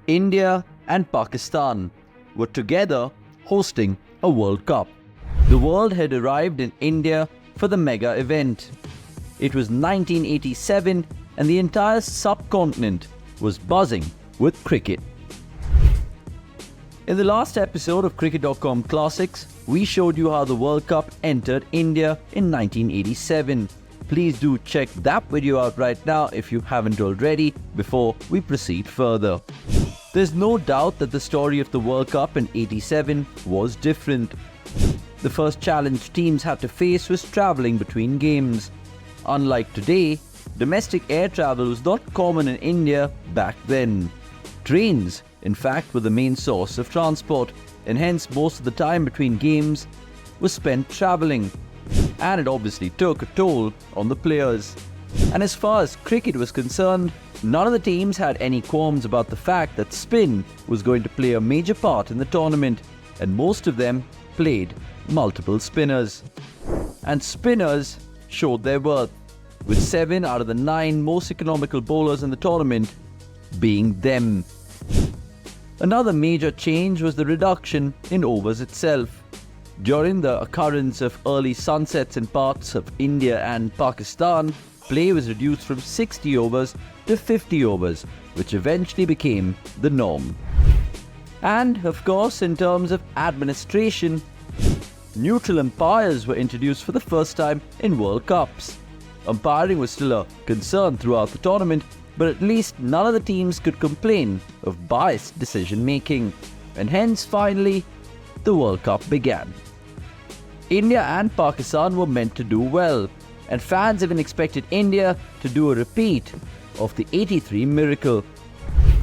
India and Pakistan were together hosting a World Cup. The world had arrived in India for the mega event. It was 1987 and the entire subcontinent was buzzing with cricket. In the last episode of cricket.com Classics, we showed you how the World Cup entered India in 1987. Please do check that video out right now if you haven't already before we proceed further. There's no doubt that the story of the World Cup in 87 was different. The first challenge teams had to face was travelling between games. Unlike today, domestic air travel was not common in India back then. Trains, in fact, were the main source of transport, and hence most of the time between games was spent travelling. And it obviously took a toll on the players. And as far as cricket was concerned, none of the teams had any qualms about the fact that spin was going to play a major part in the tournament, and most of them played multiple spinners. And spinners showed their worth, with 7 out of the 9 most economical bowlers in the tournament being them. Another major change was the reduction in overs itself. During the occurrence of early sunsets in parts of India and Pakistan, play was reduced from 60 overs to 50 overs, which eventually became the norm. And, of course, in terms of administration, neutral umpires were introduced for the first time in World Cups. Umpiring was still a concern throughout the tournament, but at least none of the teams could complain of biased decision-making, and hence, finally, the World Cup began. India and Pakistan were meant to do well, and fans even expected India to do a repeat of the 83 miracle.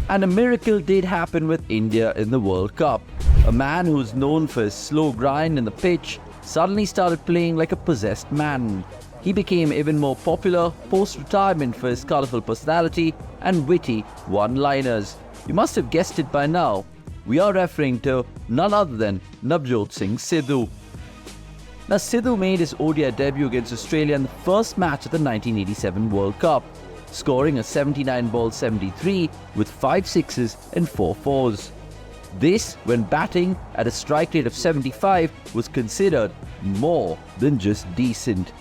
And a miracle did happen with India in the World Cup. A man who was known for his slow grind in the pitch suddenly started playing like a possessed man. He became even more popular post-retirement for his colourful personality and witty one-liners. You must have guessed it by now. We are referring to none other than Navjot Singh Sidhu. Now, Sidhu made his ODI debut against Australia in the first match of the 1987 World Cup, scoring a 79 ball 73 with 5 sixes and 4 fours. This, when batting at a strike rate of 75, was considered more than just decent.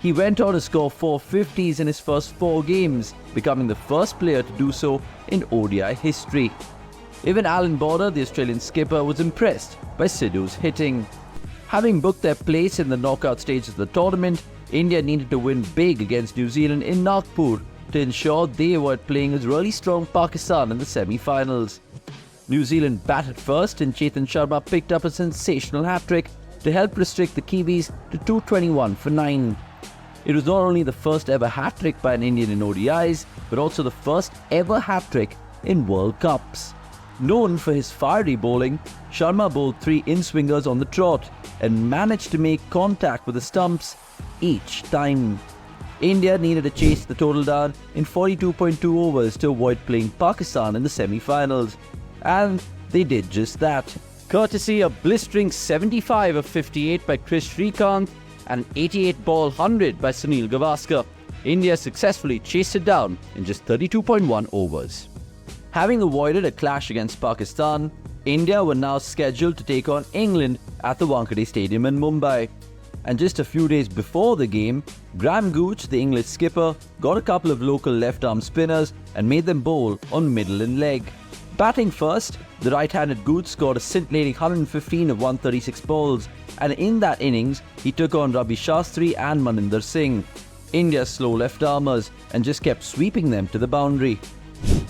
He went on to score 4 50s in his first 4 games, becoming the first player to do so in ODI history. Even Alan Border, the Australian skipper, was impressed by Sidhu's hitting. Having booked their place in the knockout stage of the tournament, India needed to win big against New Zealand in Nagpur to ensure they avoid playing as really strong Pakistan in the semi-finals. New Zealand batted first and Chetan Sharma picked up a sensational hat-trick to help restrict the Kiwis to 221 for 9. It was not only the first ever hat-trick by an Indian in ODIs, but also the first ever hat-trick in World Cups. Known for his fiery bowling, Sharma bowled 3 in-swingers on the trot and managed to make contact with the stumps each time. India needed to chase the total down in 42.2 overs to avoid playing Pakistan in the semi-finals. And they did just that. Courtesy a blistering 75 of 58 by Chris Srikanth and an 88 ball 100 by Sunil Gavaskar, India successfully chased it down in just 32.1 overs. Having avoided a clash against Pakistan, India were now scheduled to take on England at the Wankhede Stadium in Mumbai. And just a few days before the game, Gooch, the English skipper, got a couple of local left-arm spinners and made them bowl on middle and leg. Batting first, the right-handed Gooch scored a scintillating 115 of 136 balls, and in that innings, he took on Ravi Shastri and Maninder Singh, India's slow left-armers, and just kept sweeping them to the boundary.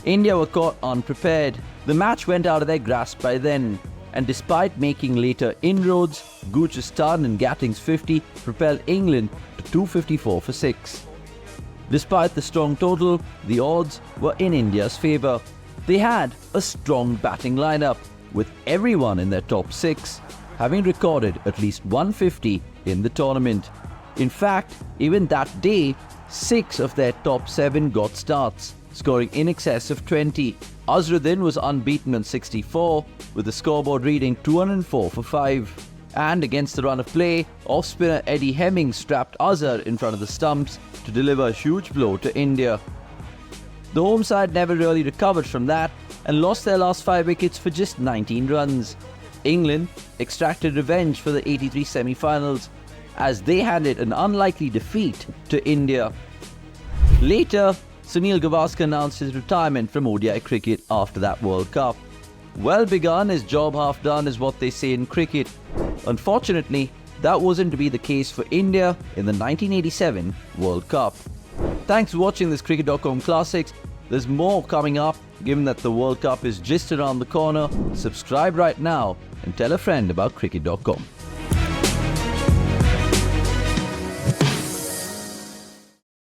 India were caught unprepared. The match went out of their grasp by then, and despite making later inroads, Gooch's ton and Gatting's 50 propelled England to 254 for 6. Despite the strong total, the odds were in India's favour. They had a strong batting lineup, with everyone in their top 6 having recorded at least 150 in the tournament. In fact, even that day, 6 of their top 7 got starts, scoring in excess of 20. Azharuddin was unbeaten on 64, with the scoreboard reading 204 for 5. And against the run of play, off-spinner Eddie Hemming strapped Azhar in front of the stumps to deliver a huge blow to India. The home side never really recovered from that and lost their last 5 wickets for just 19 runs. England extracted revenge for the 83 semi-finals as they handed an unlikely defeat to India. Later, Sunil Gavaskar announced his retirement from ODI cricket after that World Cup. Well begun is job half done is what they say in cricket. Unfortunately, that wasn't to be the case for India in the 1987 World Cup. Thanks for watching this cricket.com Classics. There's more coming up. Given that the World Cup is just around the corner, subscribe right now and tell a friend about cricket.com.